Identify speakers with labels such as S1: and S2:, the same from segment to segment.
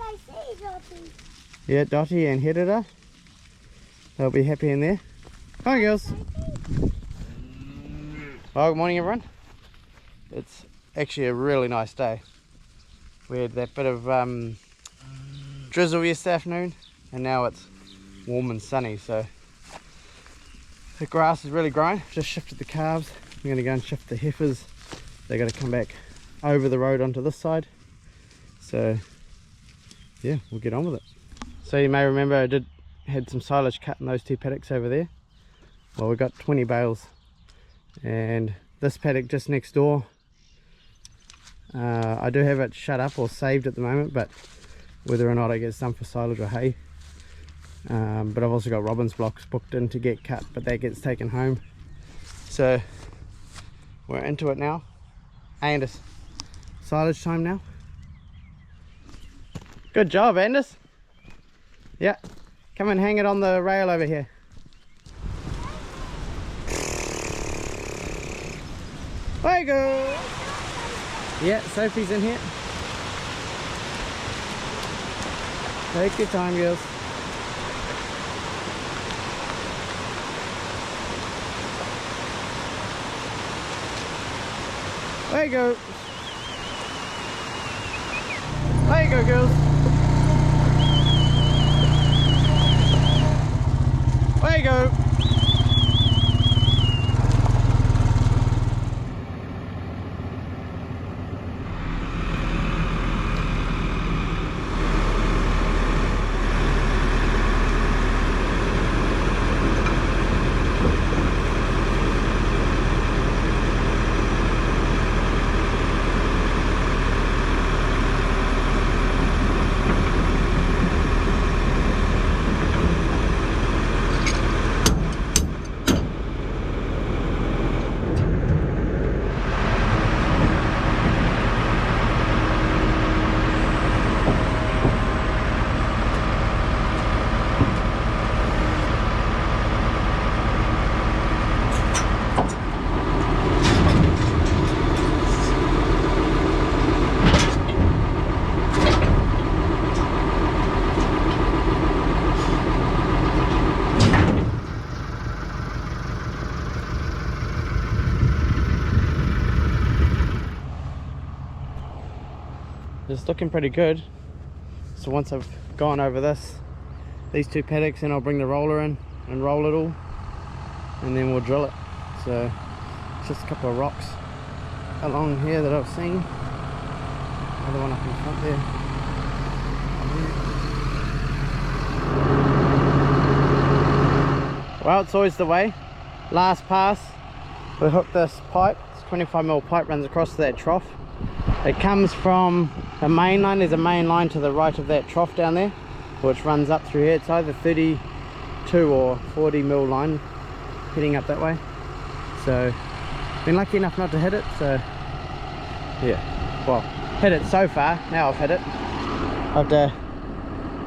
S1: I see Dotty.
S2: Yeah, Dotty and Hedida. They'll be happy in there. Hi girls. Well, good morning everyone. It's actually a really nice day. We had that bit of drizzle yesterday afternoon and now it's warm and sunny, so the grass is really growing. Just shifted the calves. I'm going to go and shift the heifers. They're going to come back over the road onto this side. So yeah, we'll get on with it. So you may remember I had some silage cut in those two paddocks over there. Well, we got 20 bales, and this paddock just next door, I do have it shut up or saved at the moment, but whether or not it gets done for silage or hay. But I've also got robins blocks booked in to get cut, but that gets taken home. So we're into it now, and it's silage time now. Good job, Anders. Yeah, come and hang it on the rail over here. There you go. Yeah, Sophie's in here. Take your time, girls. There you go. There you go, girls. There you go. It's looking pretty good. So once I've gone over these two paddocks, then I'll bring the roller in and roll it all, and then we'll drill it. So it's just a couple of rocks along here that I've seen. Another one up in front there. Well, it's always the way. Last pass, we hooked this pipe. It's 25mm pipe, runs across that trough. It comes from the main line. There's a main line to the right of that trough down there, which runs up through here. It's either 32 or 40mm line heading up that way. So been lucky enough not to hit it, so yeah, well, hit it so far. Now I've hit it. I have to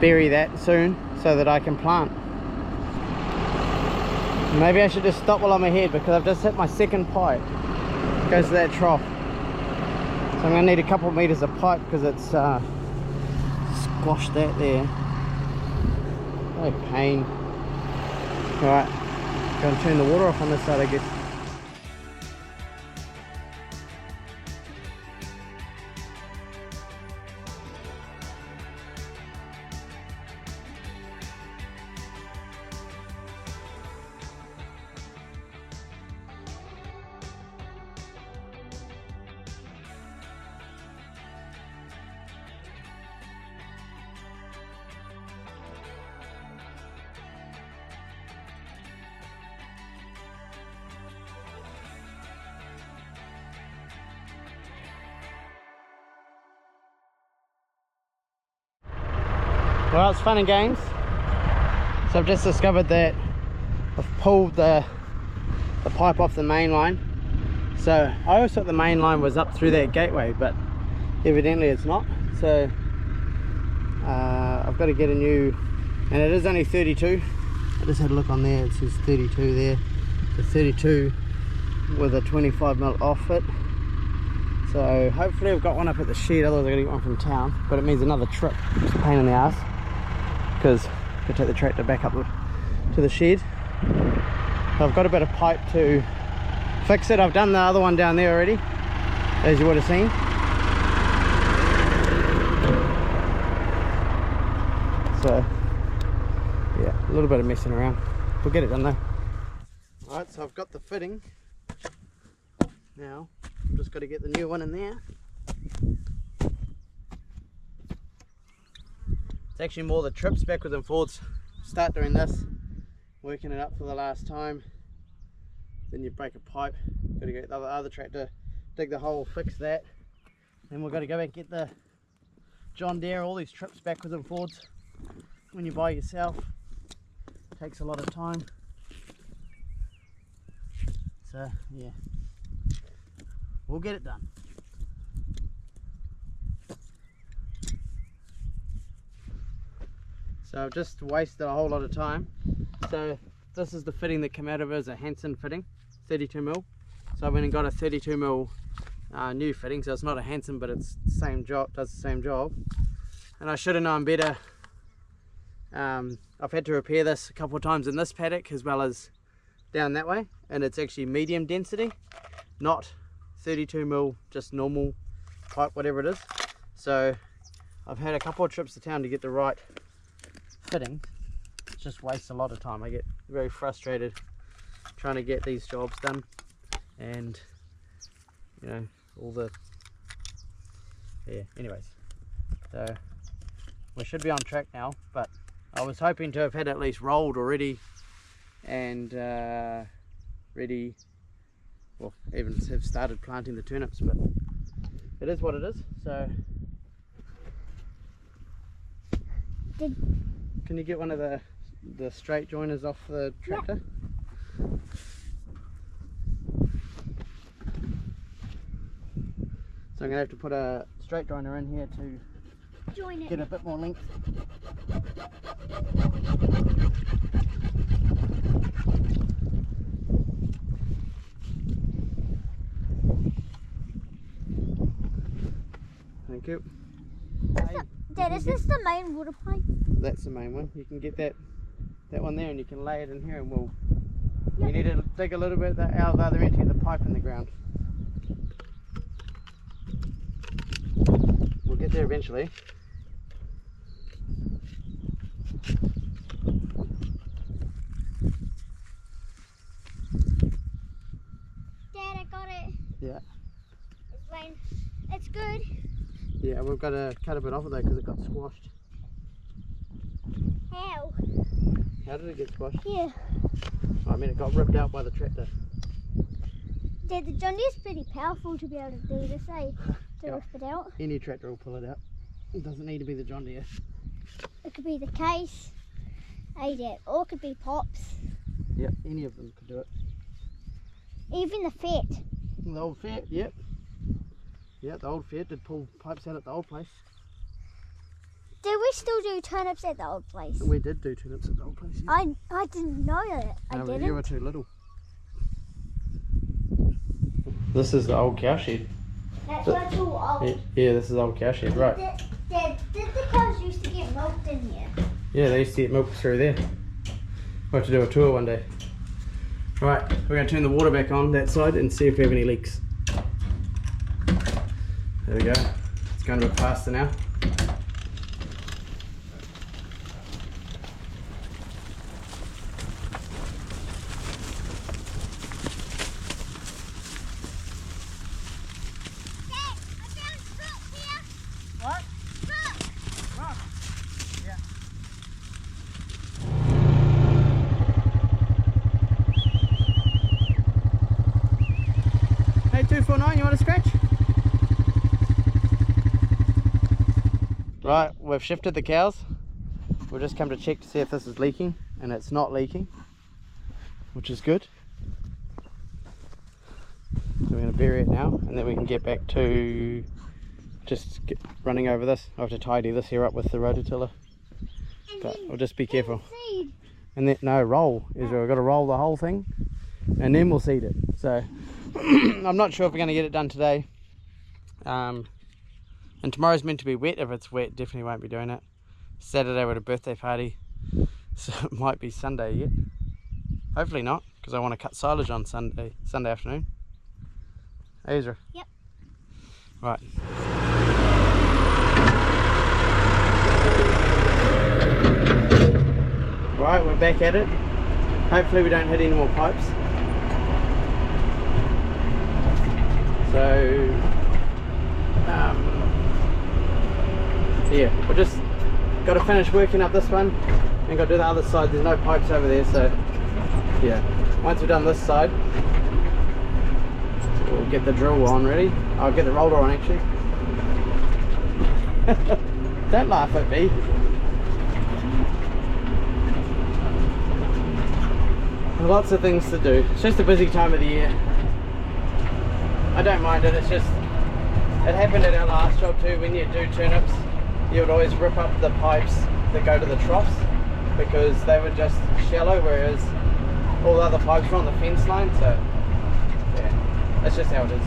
S2: bury that soon so that I can plant. Maybe I should just stop while I'm ahead, because I've just hit my second pipe. It goes to that trough. So I'm going to need a couple of meters of pipe because it's squashed that there. No pain. Alright, go and turn the water off on this side, I guess. Well, it's fun and games. So I've just discovered that I've pulled the pipe off the main line. So I always thought the main line was up through that gateway, but evidently it's not. So I've got to get a new, and it is only 32. I just had a look on there, it says 32 there. The 32 with a 25mm offset. So hopefully I've got one up at the shed, otherwise I'm going to get one from town. But it means another trip, just a pain in the ass, because I could take the tractor back up to the shed. So I've got a bit of pipe to fix it. I've done the other one down there already, as you would have seen. So yeah, a little bit of messing around. We'll get it done though. Alright, so I've got the fitting. Now I've just got to get the new one in there. It's actually more the trips backwards and forwards. Start doing this, working it up for the last time, then you break a pipe, got to get the other tractor, dig the hole, fix that, then we've got to go back and get the John Deere. All these trips backwards and forwards when you buy yourself takes a lot of time. So yeah, we'll get it done. So I've just wasted a whole lot of time. So this is the fitting that came out of it, as a Hansen fitting, 32mm. So I went and got a 32mm new fitting. So it's not a Hansen, but it's the same job, does the same job. And I should have known better. I've had to repair this a couple of times in this paddock as well as down that way, and it's actually medium density, not 32mm, just normal pipe, whatever it is. So I've had a couple of trips to town to get the right fitting. It just wastes a lot of time. I get very frustrated trying to get these jobs done, and you know, all the anyways, so we should be on track now. But I was hoping to have had at least rolled already and ready, well, even have started planting the turnips, but it is what it is. So can you get one of the straight joiners off the tractor? Yeah. So I'm going to have to put a straight joiner in here to join it, get a bit more length. Thank you.
S1: Dad, is this the main water pipe?
S2: That's the main one. You can get that one there, and you can lay it in here, and you need to dig a little bit out of the other end to get the pipe in the ground. We'll get there eventually.
S1: Dad, I got it.
S2: Yeah.
S1: It's good.
S2: Yeah, we've got to cut a bit off of that because it got squashed.
S1: How?
S2: How did it get squashed?
S1: Yeah.
S2: I mean, it got ripped out by the tractor.
S1: Dad, the John Deere's pretty powerful to be able to do this, eh? To rip it out.
S2: Any tractor will pull it out. It doesn't need to be the John Deere.
S1: It could be the case, Dad, or it could be Pops.
S2: Yep, any of them could do it.
S1: Even the Fiat.
S2: The old Fiat, yep. Yeah, the old Fiat did pull pipes out at the old place.
S1: Did we still do turnips at the old place?
S2: We did do turnips at the old place. Yeah.
S1: I didn't know that. I didn't.
S2: You were too little. This is the old cow shed.
S1: That's what's all old.
S2: Yeah, this is the old cow shed, right.
S1: Dad, did the cows used to get milked in here?
S2: Yeah, they used to get milk through there. We'll have to do a tour one day. Right, we're going to turn the water back on that side and see if we have any leaks. There we go. It's going a bit faster now. Hey 249, you want to scratch? Right, we've shifted the cows. We'll just come to check to see if this is leaking, and it's not leaking, which is good. So we're going to bury it now, and then we can get back to just running over this. I have to tidy this here up with the rototiller, but we'll just be careful. And then no, roll, Israel. We've got to roll the whole thing, and then we'll seed it. So I'm not sure if we're going to get it done today. And tomorrow's meant to be wet. If it's wet, definitely won't be doing it. Saturday we're at a birthday party, so it might be Sunday yet. Hopefully not, because I want to cut silage on Sunday afternoon. Hey, Ezra?
S1: Yep.
S2: Right. Right, we're back at it. Hopefully we don't hit any more pipes. So, yeah, we're just got to finish working up this one and got to do the other side. There's no pipes over there, so yeah, once we've done this side we'll get the drill on ready. I'll get the roller on actually. Don't laugh at me. Lots of things to do. It's just a busy time of the year. I don't mind it. It's just, it happened at our last job too. When you do turnips, you would always rip up the pipes that go to the troughs because they were just shallow, whereas all the other pipes were on the fence line. So yeah, that's just how it is.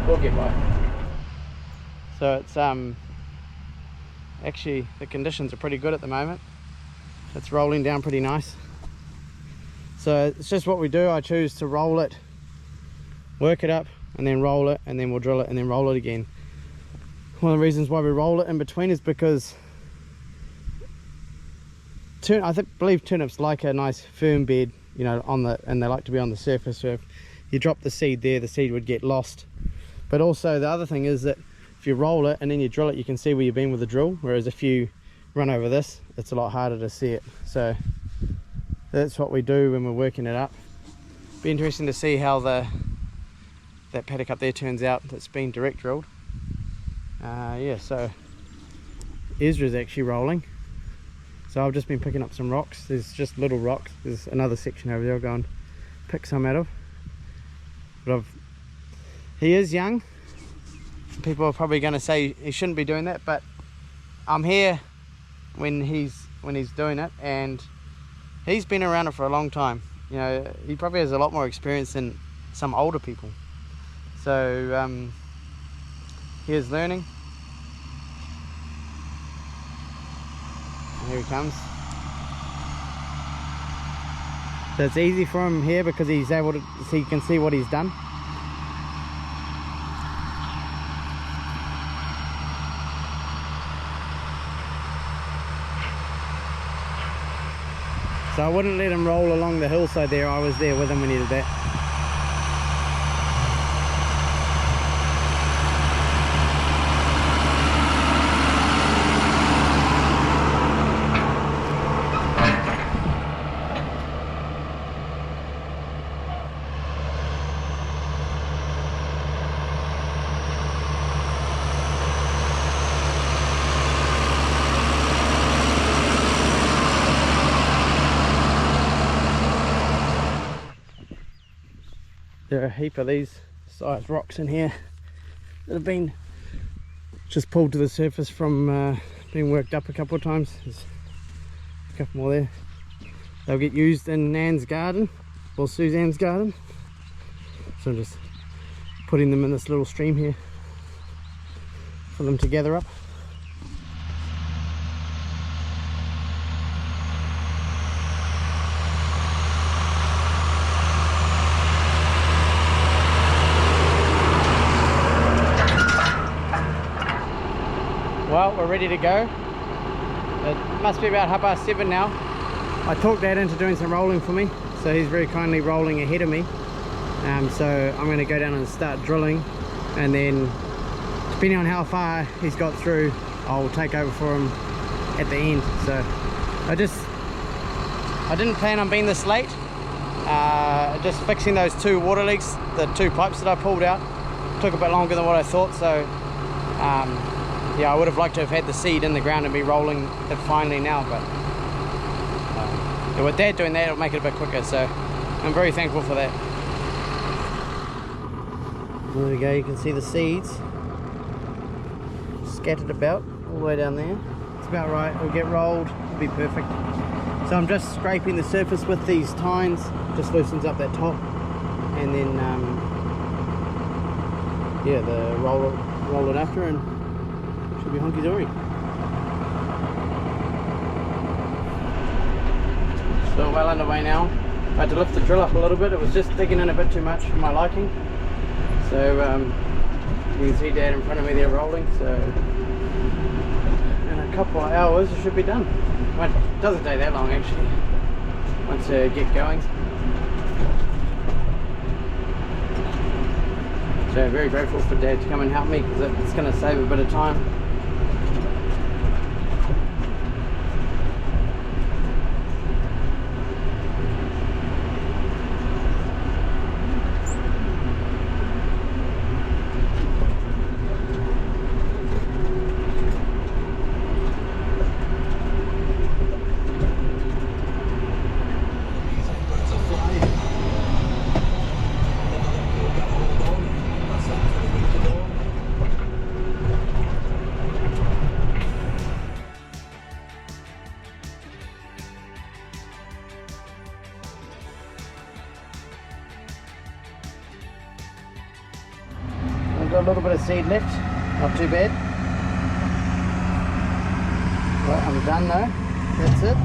S2: We'll get by. So it's actually the conditions are pretty good at the moment. It's rolling down pretty nice. So it's just what we do. I choose to roll it, work it up, and then roll it, and then we'll drill it, and then roll it again. One of the reasons why we roll it in between is because I believe turnips like a nice firm bed, you know, and they like to be on the surface. So if you drop the seed there, the seed would get lost. But also the other thing is that if you roll it and then you drill it, you can see where you've been with the drill. Whereas if you run over this, it's a lot harder to see it. So that's what we do when we're working it up. Be interesting to see how that paddock up there turns out that's been direct drilled. Yeah, so Ezra's actually rolling. So I've just been picking up some rocks. There's just little rocks. There's another section over there I'll go and pick some out of. But he is young. People are probably going to say he shouldn't be doing that, but I'm here when he's doing it, and he's been around it for a long time. You know, he probably has a lot more experience than some older people. So he is learning. And here he comes. So it's easy for him here because he's able to see, he can see what he's done. So I wouldn't let him roll along the hillside there. I was there with him when he did that. There are a heap of these size rocks in here that have been just pulled to the surface from being worked up a couple of times. There's a couple more there. They'll get used in Nan's garden or Suzanne's garden. So I'm just putting them in this little stream here for them to gather up. Well, we're ready to go. It must be about 7:30 now. I talked Dad into doing some rolling for me, so he's very kindly rolling ahead of me. So I'm going to go down and start drilling, and then depending on how far he's got through, I'll take over for him at the end. So I didn't plan on being this late. Just fixing those two water leaks, the two pipes that I pulled out, took a bit longer than what I thought. So yeah, I would have liked to have had the seed in the ground and be rolling it finally now, but with Dad doing that, it'll make it a bit quicker, so I'm very thankful for that. There we go, you can see the seeds scattered about all the way down there. It's about right, it'll get rolled, it'll be perfect. So I'm just scraping the surface with these tines, just loosens up that top, and then yeah, roll it after, and should be honky dory. So well underway now. I had to lift the drill up a little bit. It was just digging in a bit too much for my liking. So you can see Dad in front of me there rolling. So in a couple of hours it should be done. Well, it doesn't take that long actually, once I get going. So very grateful for Dad to come and help me, because it's going to save a bit of time. Got a little bit of seed left, not too bad. Well, I'm done though, that's it.